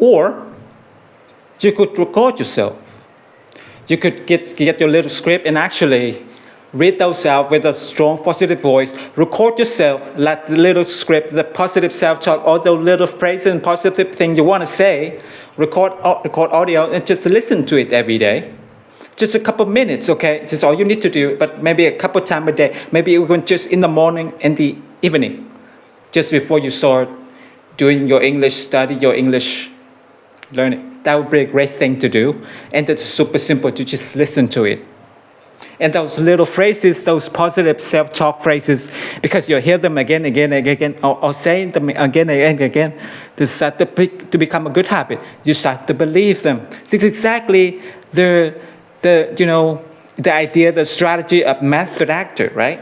Or you could record yourself. You could get your little script and actually read those out with a strong positive voice. Record yourself, like the little script, the positive self-talk, all those little phrases and positive things you want to say. Record audio and just listen to it every day. Just a couple minutes, okay? That's all you need to do, but maybe a couple times a day. Maybe even just in the morning and the evening, just before you start doing your English study, your English learning. That would be a great thing to do. And it's super simple to just listen to it. And those little phrases, those positive self-talk phrases, because you hear them again, or saying them again and again, they start to become a good habit. You start to believe them. This is exactly the idea, the strategy of method actor, right?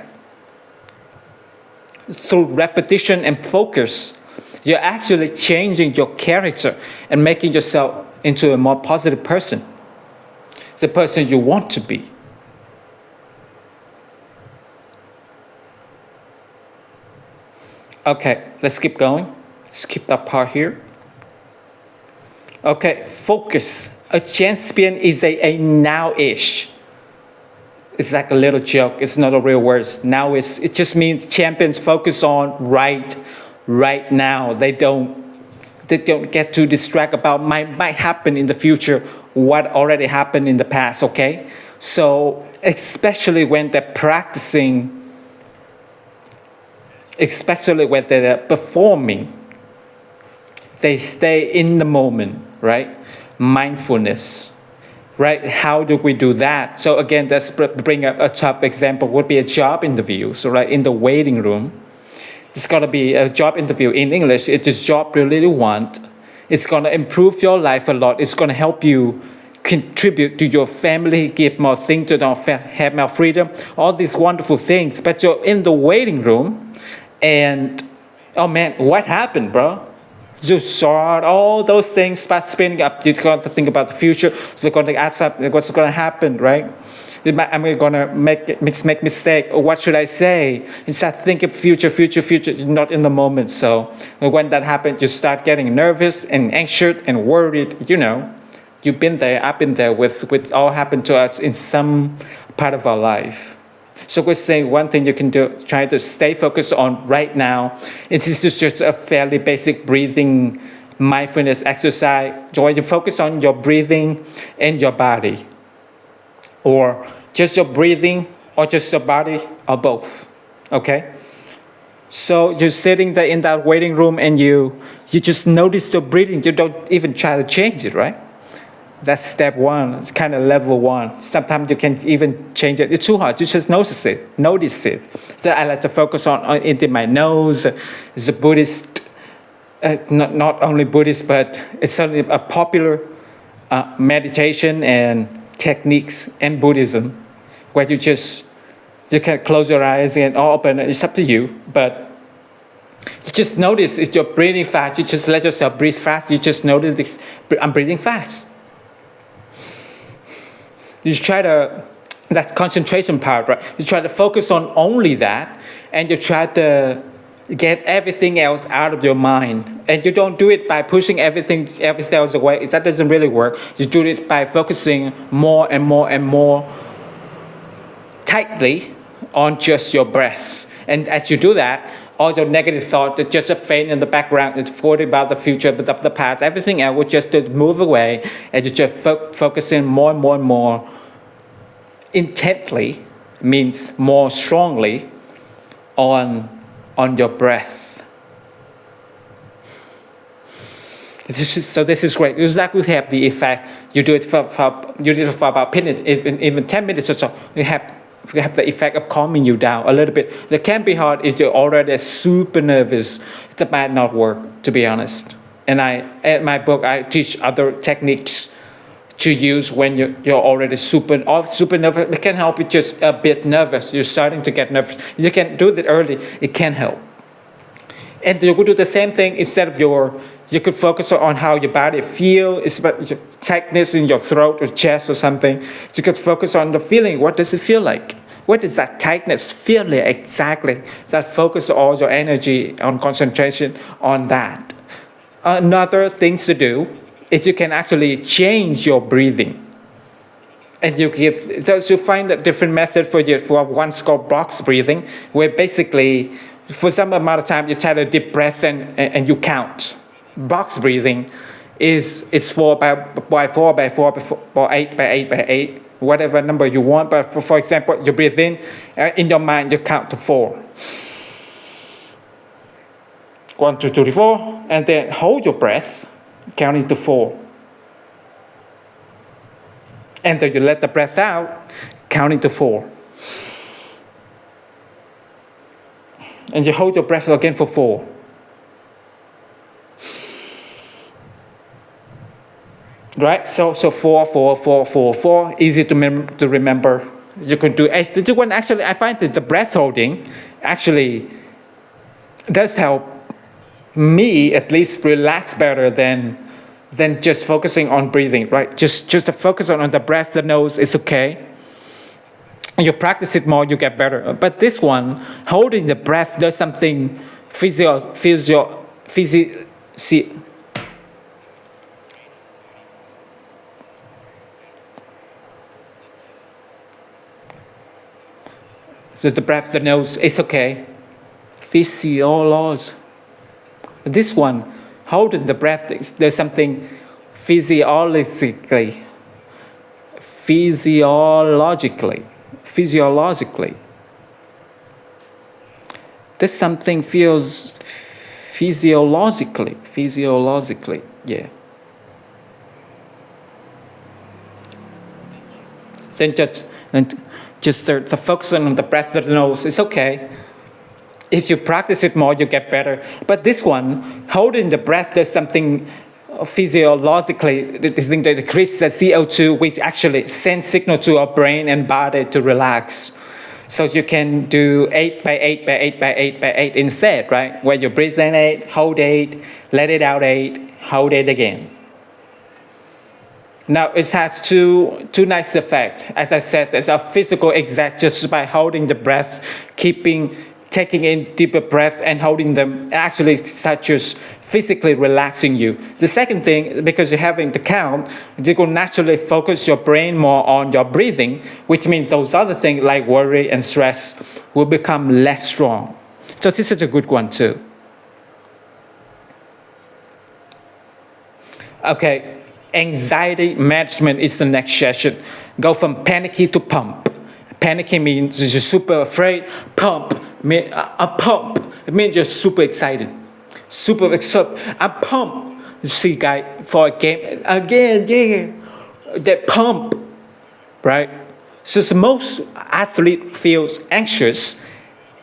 Through repetition and focus, you're actually changing your character and making yourself into a more positive person, the person you want to be. Okay, let's keep going. Skip that part here. Okay, focus. A champion is a now-ish. It's like a little joke. It's not a real word. Now it just means champions focus on right now. They don't get too distracted about might happen in the future, what already happened in the past, okay? So especially when they're practicing, especially when they're performing, they stay in the moment, right? Mindfulness, right? How do we do that? So again, let's bring up a top example would be a job interview. So right in the waiting room, it's going to be a job interview in English. It's a job you really want. It's going to improve your life a lot. It's going to help you contribute to your family, give more things to them, have more freedom, all these wonderful things. But you're in the waiting room and, oh man, what happened, bro? You saw all those things start spinning up. You're going to think about the future. You're going to ask what's going to happen, right? Am I going to make mistake? Or what should I say? You start thinking future. You're not in the moment. So when that happens, you start getting nervous and anxious and worried. You know, you've been there. I've been there with all happened to us in some part of our life. So we're saying one thing you can do, try to stay focused on right now. This is just a fairly basic breathing mindfulness exercise. Where you focus on your breathing and your body. Or just your breathing or just your body or both. Okay? So you're sitting there in that waiting room and you just notice your breathing. You don't even try to change it, right? That's step one. It's kind of level one. Sometimes you can't even change it. It's too hard. You just notice it. So I like to focus on into my nose. It's a Buddhist, not only Buddhist, but it's certainly a popular meditation and techniques in Buddhism, where you can close your eyes and open. It's up to you, but you just notice if you're breathing fast. You just let yourself breathe fast. You just notice I'm breathing fast. You try to, that's concentration part, right? You try to focus on only that, and you try to get everything else out of your mind. And you don't do it by pushing everything else away. That doesn't really work. You do it by focusing more and more tightly on just your breath. And as you do that, all your negative thoughts that just fade in the background, it's worried about the future, but the past, everything else will just move away, and you just focusing more and more intently, means more strongly on your breath. So this is great. That will have the effect. You do it for about minutes, even 10 minutes or so. You have the effect of calming you down a little bit. It can be hard if you're already super nervous. That might not work, to be honest. And in my book, I teach other techniques to use when you're already super nervous. It can help you just a bit nervous. You're starting to get nervous. You can do it early. It can help. And you could do the same thing instead of you could focus on how your body feels. It's about your tightness in your throat or chest or something. You could focus on the feeling. What does it feel like? What is that tightness feel like exactly? That focus all your energy on concentration on that. Another thing to do is you can actually change your breathing. And you find a different method for one's called box breathing, where basically for some amount of time you try to deep breath and you count. Box breathing is 4 by 4 by 4 by 8 by 8 by 8, whatever number you want. But for example, you breathe in your mind you count to 4. 1, 2, 3, 4, and then hold your breath, counting to 4. And then you let the breath out, counting to 4. And you hold your breath again for 4. Right? So 4, 4, 4, 4, 4, easy to remember. You can do actually, I find that the breath holding actually does help me at least relax better than just focusing on breathing, right? Just to focus on the breath, the nose is okay. And you practice it more, you get better. But this one, holding the breath, does something so the breath, the nose, it's okay. Physiology. This one, holding the breath, there's something physiologically. There's something feels physiologically, yeah. Then just the focusing on the breath of the nose is okay. If you practice it more, you get better. But this one, holding the breath, there's something physiologically, the thing that creates the CO2, which actually sends signal to our brain and body to relax. So you can do 8 by 8 by 8 by 8 by 8 instead, right? Where you breathe in 8, hold 8, let it out 8, hold it again. Now it has two nice effects. As I said, there's a physical exact just by holding the breath, taking in deeper breath and holding them actually just physically relaxing you. The second thing, because you're having the count, you will naturally focus your brain more on your breathing, which means those other things like worry and stress will become less strong. So this is a good one too. Okay, anxiety management is the next session. Go from panicky to pump. Panicky means you're super afraid. Pump. A pump. It means you're super excited. I'm pumped. You see, guy, for a game again, yeah. That pump, right? So most athlete feels anxious.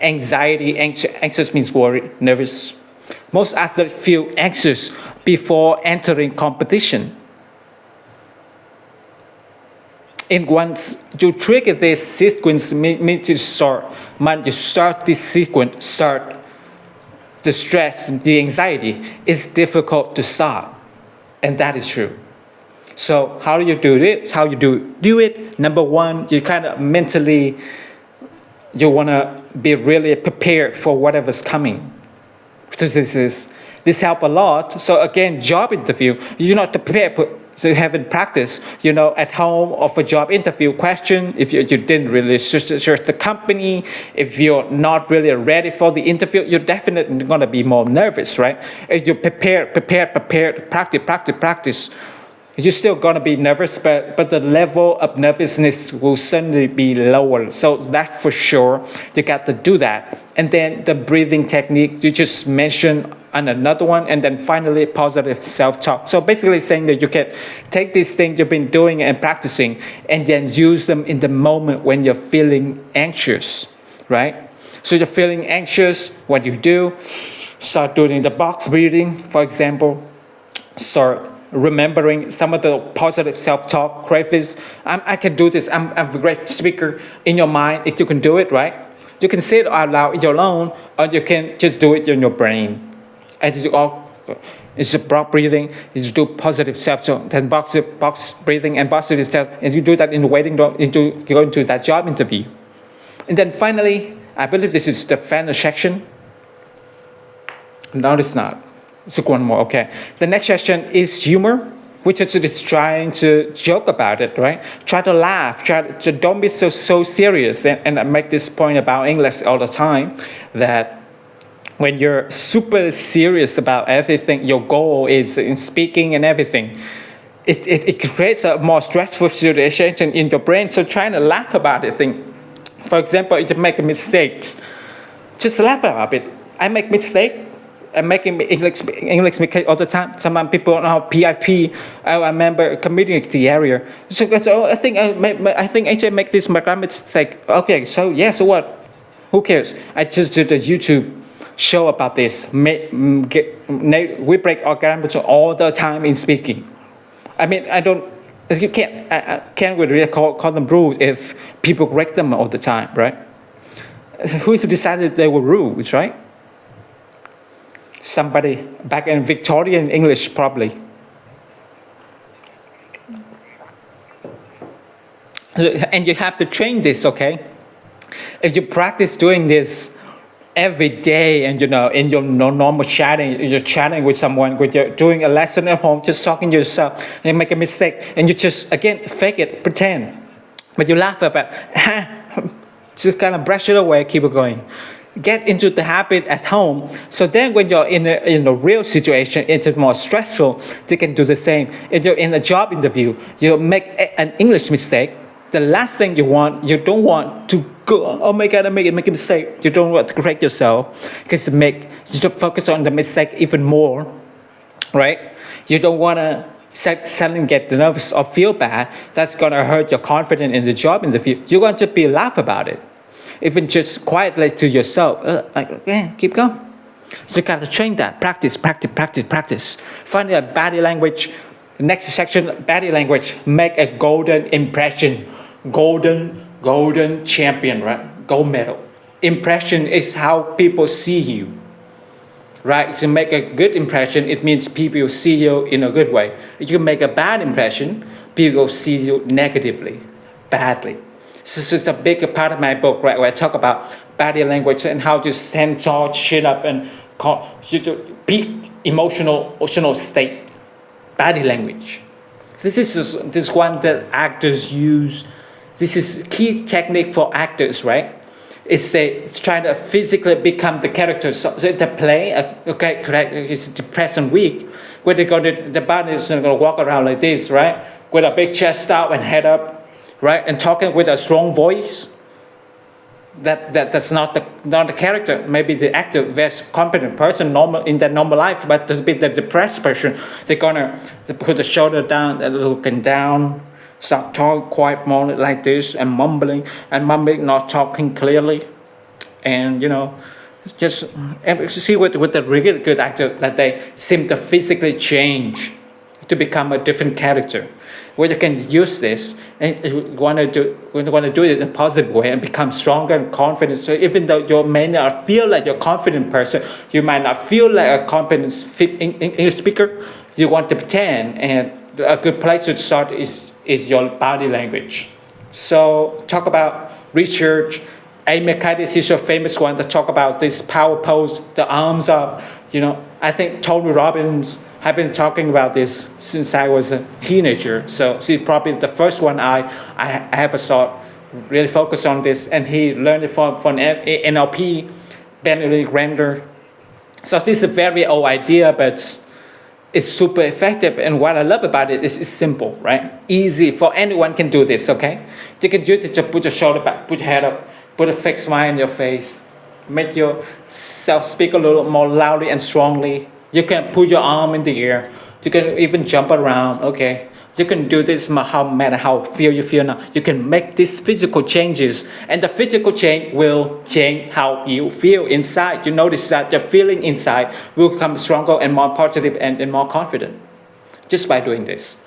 Anxious means worry, nervous. Most athletes feel anxious before entering competition. And once you trigger this sequence, means you start this sequence, the stress, the anxiety, it's difficult to stop. And that is true. So how do you do it? How you do it? Number one, you kind of mentally, you want to be really prepared for whatever's coming. So this helps a lot. So again, job interview, you're not prepared. So you haven't practiced, at home or for job interview question, if you didn't really search the company, if you're not really ready for the interview, you're definitely going to be more nervous, right? If you prepare, practice, you're still going to be nervous, but the level of nervousness will certainly be lower. So that for sure, you got to do that. And then the breathing technique, you just mentioned on another one, and then finally positive self-talk. So basically saying that you can take these things you've been doing and practicing and then use them in the moment when you're feeling anxious, right? So you're feeling anxious, what you do, start doing the box breathing, for example, start remembering some of the positive self-talk, phrases. I can do this, I'm a great speaker in your mind, if you can do it, right? You can say it out loud in your own, or you can just do it in your brain. And it's a box breathing, you do positive self-talk, then box breathing and positive self, and you do that in the waiting room, you go into that job interview. And then finally, I believe this is the final section. No, it's not. It's one more, okay. The next section is humor. which is just trying to joke about it, right? Try to laugh, don't be so serious. And I make this point about English all the time, that when you're super serious about everything, your goal is in speaking and everything, it creates a more stressful situation in your brain. So trying to laugh about it, for example, if you make a mistake, just laugh about it. I make mistake. I'm making English mistake all the time. Sometimes people know PIP. I remember community area. So I think AJ make this mistake. Okay, so yeah, so what? Who cares? I just did a YouTube show about this. We break our grammar all the time in speaking. I mean, you can't really call them rules if people break them all the time, right? So who decided they were rules, right? Somebody back in Victorian English, probably. And you have to train this, okay? If you practice doing this every day, and in your normal chatting, you're chatting with someone, when you're doing a lesson at home, just talking to yourself, and you make a mistake, and you just, again, fake it, pretend. But you laugh about it, just kind of brush it away, keep it going. Get into the habit at home, so then when you're in a real situation, it's more stressful, you can do the same. If you're in a job interview, you make an English mistake, the last thing you don't want to go, oh my God, I make a mistake. You don't want to correct yourself, because you don't focus on the mistake even more, right? You don't want to suddenly get nervous or feel bad. That's going to hurt your confidence in the job interview. You're going to be laugh about it. Even just quietly to yourself, keep going. So you got to train that, practice. Find a body language. The next section, body language, make a golden impression. Golden champion, right? Gold medal. Impression is how people see you, right? To make a good impression, it means people see you in a good way. If you make a bad impression, people see you negatively, badly. So this is a big part of my book, right, where I talk about body language and how to stand tall, chin up, and peak emotional state. Body language. This is one that actors use. This is key technique for actors, right? It's trying to physically become the character. So the play, okay, correct. It's depressed and weak. Where the body is going to walk around like this, right, with a big chest out and head up. Right, and talking with a strong voice. That's not the character. Maybe the actor, very confident person, in their normal life, but to be the depressed person, they're gonna put the shoulder down, looking down, start talking quite more like this, and mumbling, not talking clearly, and just see with the really good actor that they seem to physically change to become a different character. Where you can use this, and you want to do it in a positive way and become stronger and confident. So even though you may not feel like you're a confident person, you might not feel like a confident English speaker, you want to pretend. And a good place to start is your body language. So talk about research. Amy Curtis is a famous one that talk about this power pose, the arms up. I think Tony Robbins. I've been talking about this since I was a teenager. So she's probably the first one I ever saw really focus on this. And he learned it from NLP, Bentley Grander. So this is a very old idea, but it's super effective. And what I love about it is it's simple, right? Easy for anyone can do this, okay? You can use it to put your shoulder back, put your head up, put a fixed smile on your face, make yourself speak a little more loudly and strongly. You can put your arm in the air. You can even jump around, okay? You can do this no matter how you feel now. You can make these physical changes, and the physical change will change how you feel inside. You notice that your feeling inside will become stronger and more positive and more confident just by doing this.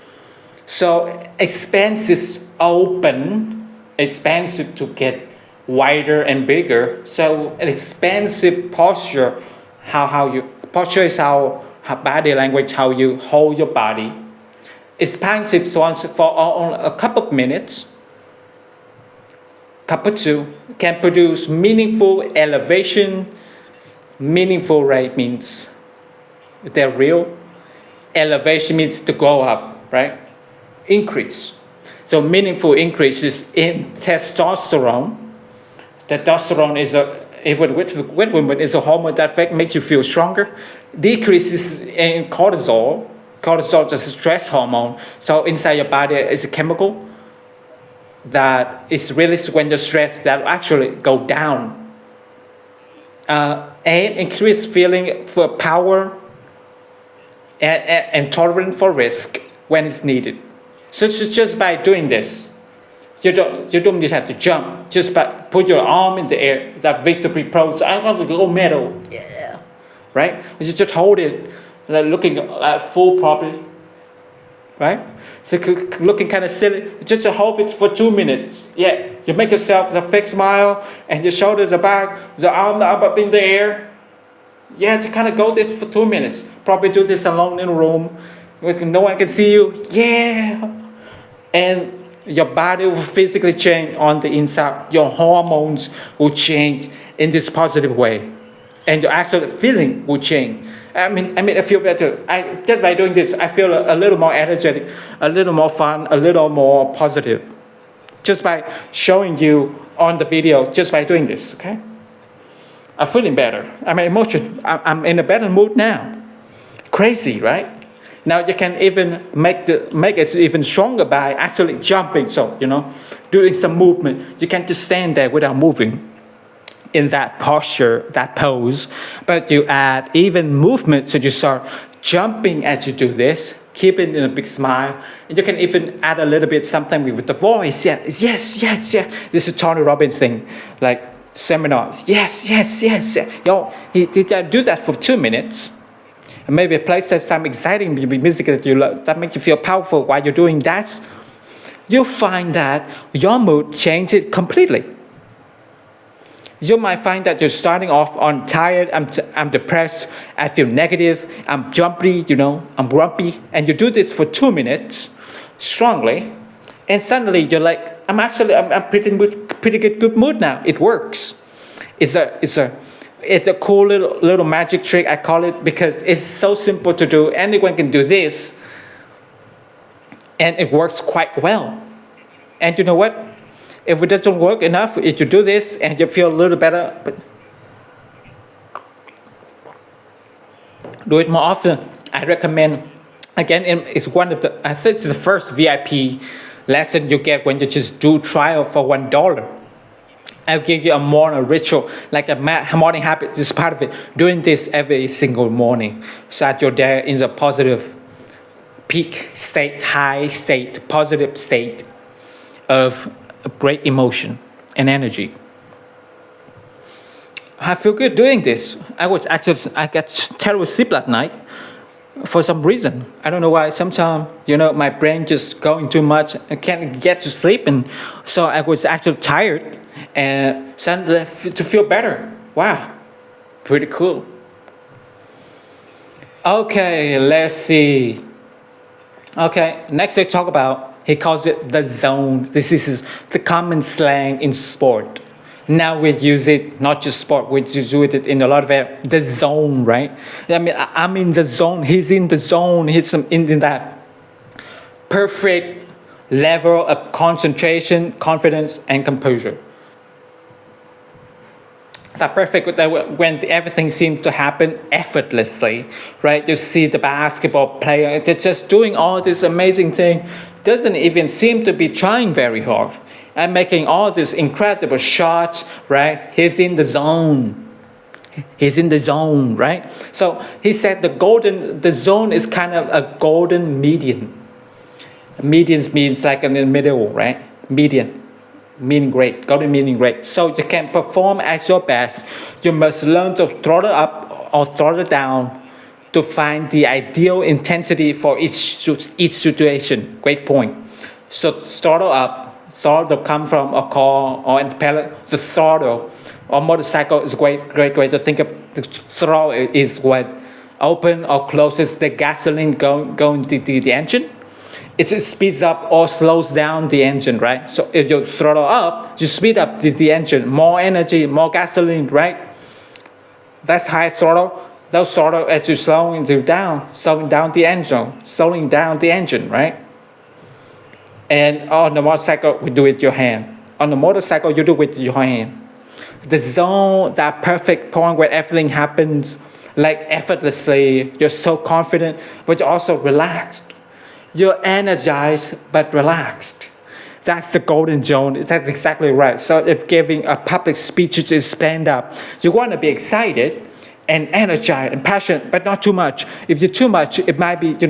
So expanses open, expansive to get wider and bigger. So an expansive posture, posture is how body language, how you hold your body. Expansive ones for a couple of minutes, couple two, can produce meaningful elevation. Meaningful, right, means they're real. Elevation means to go up. right? Increase. So meaningful increases in testosterone. Testosterone is even with women is a hormone that makes you feel stronger. Decreases in cortisol. Cortisol is a stress hormone. So inside your body is a chemical that is released when you're stressed that actually go down. And increase feeling for power and tolerance for risk when it's needed. So just by doing this, you don't just have to jump. Just by put your arm in the air, that victory pose. I want the gold medal. Yeah, right. You just hold it, like looking at full properly, right? So looking kind of silly. Just hold it for 2 minutes. Yeah, you make yourself a fake smile, and your shoulders are back, the arm up in the air. Yeah, just kind of go this for 2 minutes. Probably do this alone in a room, with no one can see you. Yeah, and your body will physically change on the inside. Your hormones will change in this positive way, and your actual feeling will change. I feel better. Just by doing this, I feel a little more energetic, a little more fun, a little more positive. Just by showing you on the video, just by doing this, okay? I'm feeling better. I'm in a better mood now. Crazy, right? Now you can even make it even stronger by actually jumping. So, doing some movement. You can't just stand there without moving in that posture, that pose. But you add even movement, so you start jumping as you do this, keeping in a big smile. And you can even add a little bit something with the voice. Yeah, yes. This is Tony Robbins thing, like seminars. Yes. He do that for 2 minutes. And maybe play some exciting music that you love, that makes you feel powerful while you're doing that. You'll find that your mood changes completely. You might find that you're starting off on tired, I'm depressed, I feel negative, I'm jumpy, I'm grumpy, and you do this for 2 minutes strongly, and suddenly you're like, I'm pretty good mood now. It works. It's a cool little magic trick, I call it, because it's so simple to do. Anyone can do this, and it works quite well. And you know what? If it doesn't work enough, if you do this and you feel a little better, but do it more often. I recommend. Again, it's I think it's the first VIP lesson you get when you just do trial for $1. I'll give you a morning ritual, like a morning habit. This is part of it. Doing this every single morning, so that you're there in the positive peak state, high state, positive state of great emotion and energy. I feel good doing this. I get terrible sleep at night for some reason. I don't know why. Sometimes, my brain just going too much. I can't get to sleep, and so I was actually tired. And suddenly to feel better. Wow, pretty cool. Okay, let's see. Okay, next I talk about. He calls it the zone. This is the common slang in sport. Now we use it, not just sport, we use it in a lot of areas. The zone, right? I'm in the zone. He's in the zone. He's in that perfect level of concentration, confidence, and composure. That perfect when everything seems to happen effortlessly, right? You see the basketball player, they're just doing all this amazing thing, doesn't even seem to be trying very hard, and making all these incredible shots, right? He's in the zone. He's in the zone, right? So he said the zone is kind of a golden median. Median means like in the middle, right? Median. Meaning great, golden meaning great. So you can perform at your best. You must learn to throttle up or throttle down to find the ideal intensity for each situation. Great point. So throttle up, throttle comes from a car or impeller. The throttle or motorcycle is a great way to think of the throttle is what open or closes the gasoline going to the engine. It speeds up or slows down the engine, right? So if you throttle up, you speed up the engine, more energy, more gasoline, right? That's high throttle. Those sort of as you're slowing down the engine, right? And on the motorcycle, we do it with your hand. On the motorcycle, you do it with your hand. The zone, that perfect point where everything happens like effortlessly. You're so confident, but you're also relaxed. You're energized, but relaxed. That's the golden zone. That's exactly right. So if giving a public speech to stand up, you want to be excited and energized and passionate, but not too much. If you're too much, it might be, it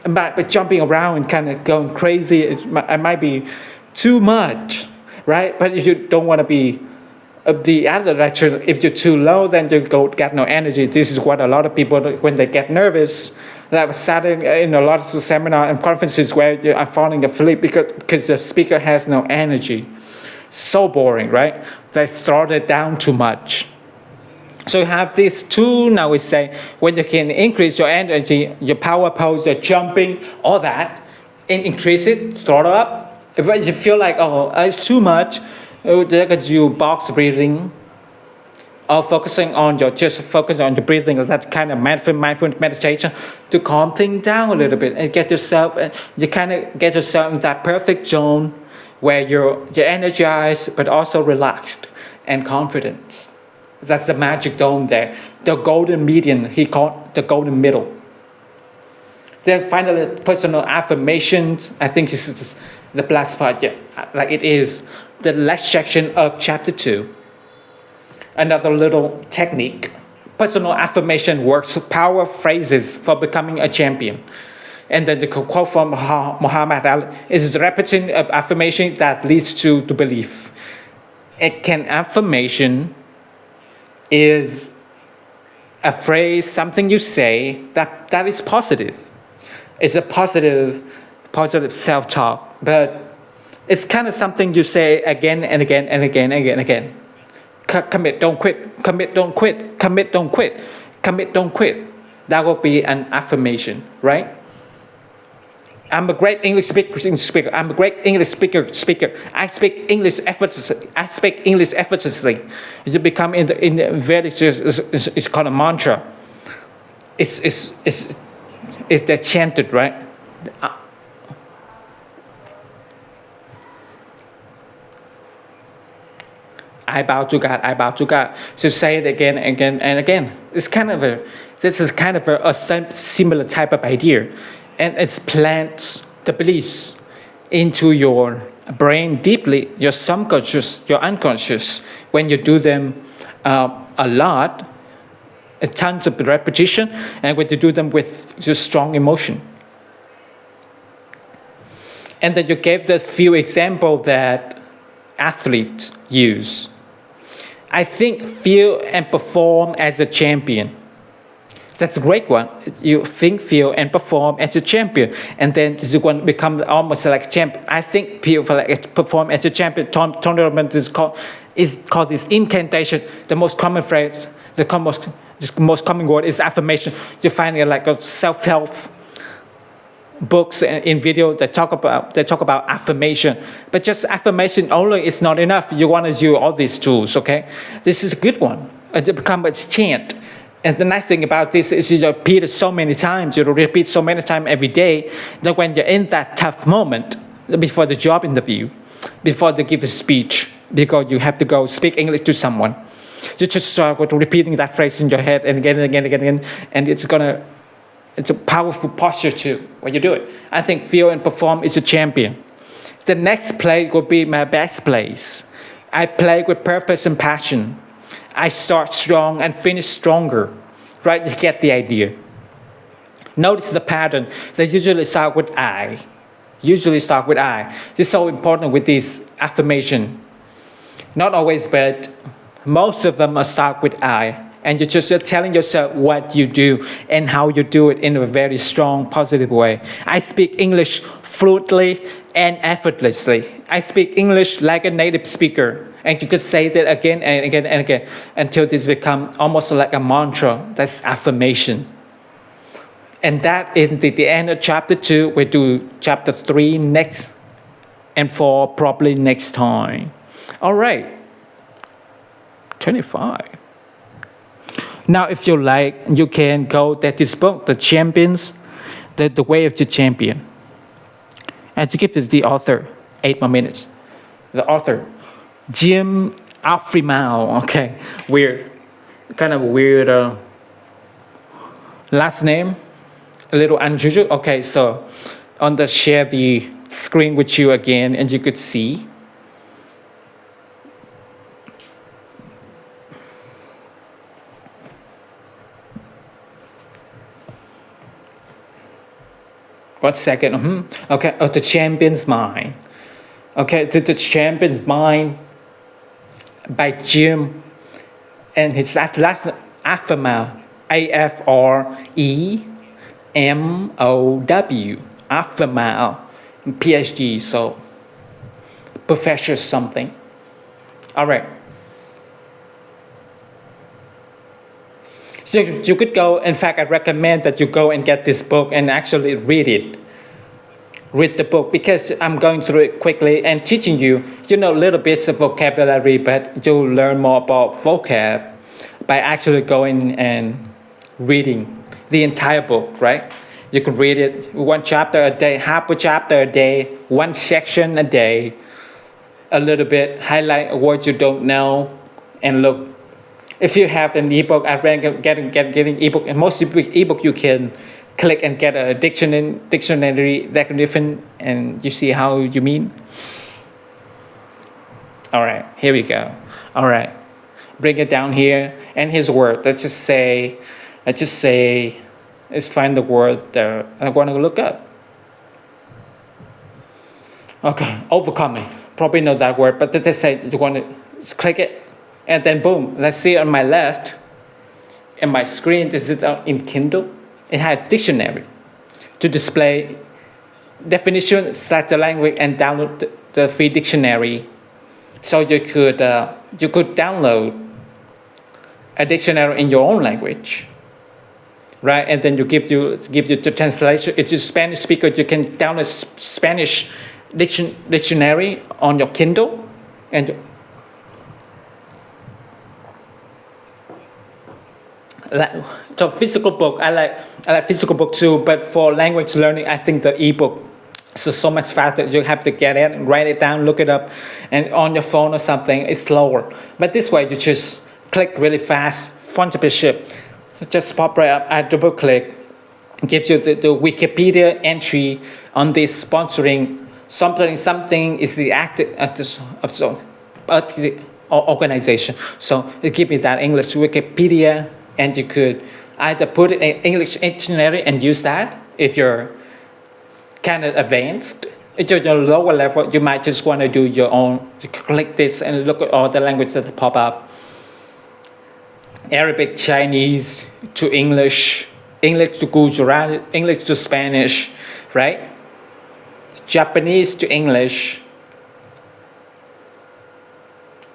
might be jumping around and kind of going crazy. It might be too much, right? But if you don't want to be the other direction, if you're too low, then you get no energy. This is what a lot of people, when they get nervous, like sitting in a lot of seminars and conferences where you are falling asleep because the speaker has no energy. So boring, right? They throttle it down too much. So you have these two, now we say, when you can increase your energy, your power pose, your jumping, all that, and increase it, throttle up. If you feel like, it's too much, you box breathing, or focusing on your breathing, that kind of mindful meditation to calm things down a little bit and get yourself in that perfect zone where you're energized but also relaxed and confident. That's the magic zone there. The golden median, he called the golden middle. Then finally, personal affirmations. I think this is the last part, like it is the last section of chapter 2. Another little technique. Personal affirmation works power phrases for becoming a champion. And then the quote from Muhammad Ali is the repetition of affirmation that leads to the belief. Affirmation is a phrase, something you say that is positive. It's a positive self-talk, but it's kind of something you say again and again and again and again and again. Commit, don't quit. Commit, don't quit. Commit, don't quit. Commit, don't quit. That will be an affirmation, right? I'm a great English speaker. I'm a great English speaker. I speak English effortlessly. You become in the Vedic, it's called a mantra. It's that chanted, right? I bow to God, I bow to God. So say it again and again and again. This is kind of a similar type of idea. And it plants the beliefs into your brain deeply, your subconscious, your unconscious. When you do them a lot, tons of repetition, and when you do them with just strong emotion. And then you gave the few examples that athletes use. I think feel and perform as a champion. That's a great one. You think, feel, and perform as a champion, and then you want to become almost like champion. I think feel, perform as a champion. Tournament is called this incantation. The most common phrase, the most common word is affirmation. You find it like a self-help books in video that talk about affirmation, but just affirmation only is not enough. You want to use all these tools. Okay, this is a good one. It becomes a chant. And the nice thing about this is you repeat it so many times. You repeat so many times every day that when you're in that tough moment, before the job interview, before they give a speech, because you have to go speak English to someone, you just start with repeating that phrase in your head and again and again and again, and it's a powerful posture too when you do it. I think feel and perform is a champion. The next place will be my best place. I play with purpose and passion. I start strong and finish stronger, right? You get the idea. Notice the pattern. They usually start with I. This is so important with this affirmation. Not always, but most of them are start with I. And you're just telling yourself what you do and how you do it in a very strong, positive way. I speak English fluently and effortlessly. I speak English like a native speaker. And you could say that again and again and again until this becomes almost like a mantra. That's affirmation. And that is the end of chapter 2. We'll do chapter 3 next and 4 probably next time. All right. 25. Now, if you like, you can go to this book, The Champions, the Way of the Champion. And to give the author 8 more minutes. The author, Jim Alfrimau. Okay, weird, kind of weird last name, a little unusual. Okay, so on the share the screen with you again, and you could see. One second. Okay. Oh, The Champion's Mind. Okay, the Champion's Mind by Jim, and his last Afremau, Afremow, Afremau, PhD, so professor something. All right. So you could go, in fact, I recommend that you go and get this book and actually read it. Read the book, because I'm going through it quickly and teaching you, little bits of vocabulary, but you'll learn more about vocab by actually going and reading the entire book, right? You can read it one chapter a day, half a chapter a day, one section a day, a little bit, highlight words you don't know, and look. If you have an ebook, I recommend getting ebook, and most ebook you can click and get a dictionary definition, and you see how you mean. All right, here we go. All right, bring it down here, and his word. Let's just say, let's find the word that I want to look up. Okay, overcoming. Probably know that word, but let's say you want to just click it, and then boom. Let's see on my left, in my screen. This is in Kindle. It had a dictionary to display definition, select the language, and download the free dictionary. So you could download a dictionary in your own language, right? And then give you the translation. If you're a Spanish speaker, you can download Spanish dictionary on your Kindle, and so physical book, I like physical book too, but for language learning, I think the ebook is so much faster. You have to get it and write it down, look it up, and on your phone or something, it's slower. But this way, you just click really fast, sponsorship, just pop right up, I double click, gives you the Wikipedia entry on this sponsoring something is the active of the organization. So it gives me that English Wikipedia. And you could either put it in English dictionary and use that if you're kind of advanced. If you're lower level, you might just want to do your own. You click this and look at all the languages that pop up. Arabic, Chinese to English, English to Gujarati, English to Spanish, right? Japanese to English,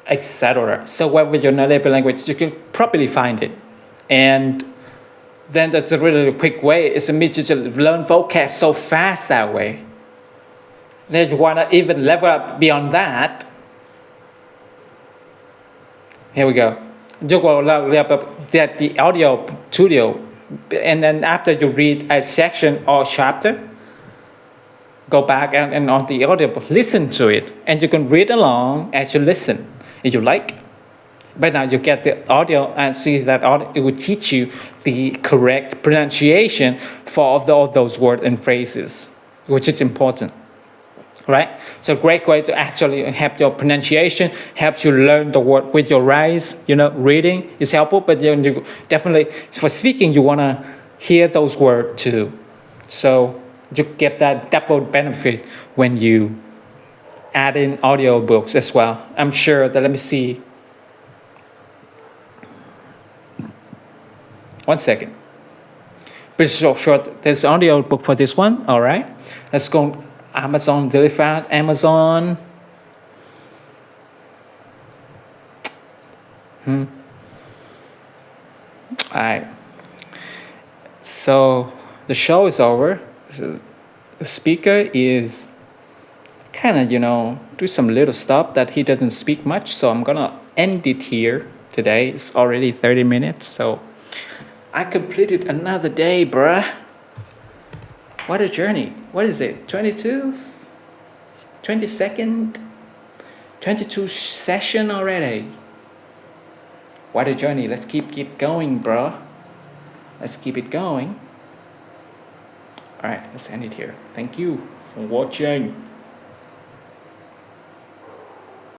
etc. So whatever your native language, you can probably find it. And then that's a really quick way is for me to just learn vocab so fast that way. Then you want to even level up beyond that. Here we go. You go level up the audio studio, and then after you read a section or chapter, go back and on the audio book, listen to it, and you can read along as you listen if you like. But now you get the audio and see that audio, it will teach you the correct pronunciation for all those words and phrases, which is important, right? So great way to actually help your pronunciation, helps you learn the word with your eyes. Reading is helpful, but you definitely, for speaking, you want to hear those words too. So you get that double benefit when you add in audio books as well. I'm sure that, let me see. One second. Pretty short. There's audio book for this one. All right. Let's go Amazon Delivery. Amazon. All right. So the show is over. The speaker is kind of, do some little stuff that he doesn't speak much. So I'm going to end it here today. It's already 30 minutes. So I completed another day, bruh. What a journey. What is it? 22? 22nd? 22 session already. What a journey. Let's keep it going, bro. Let's keep it going. Alright, let's end it here. Thank you for watching.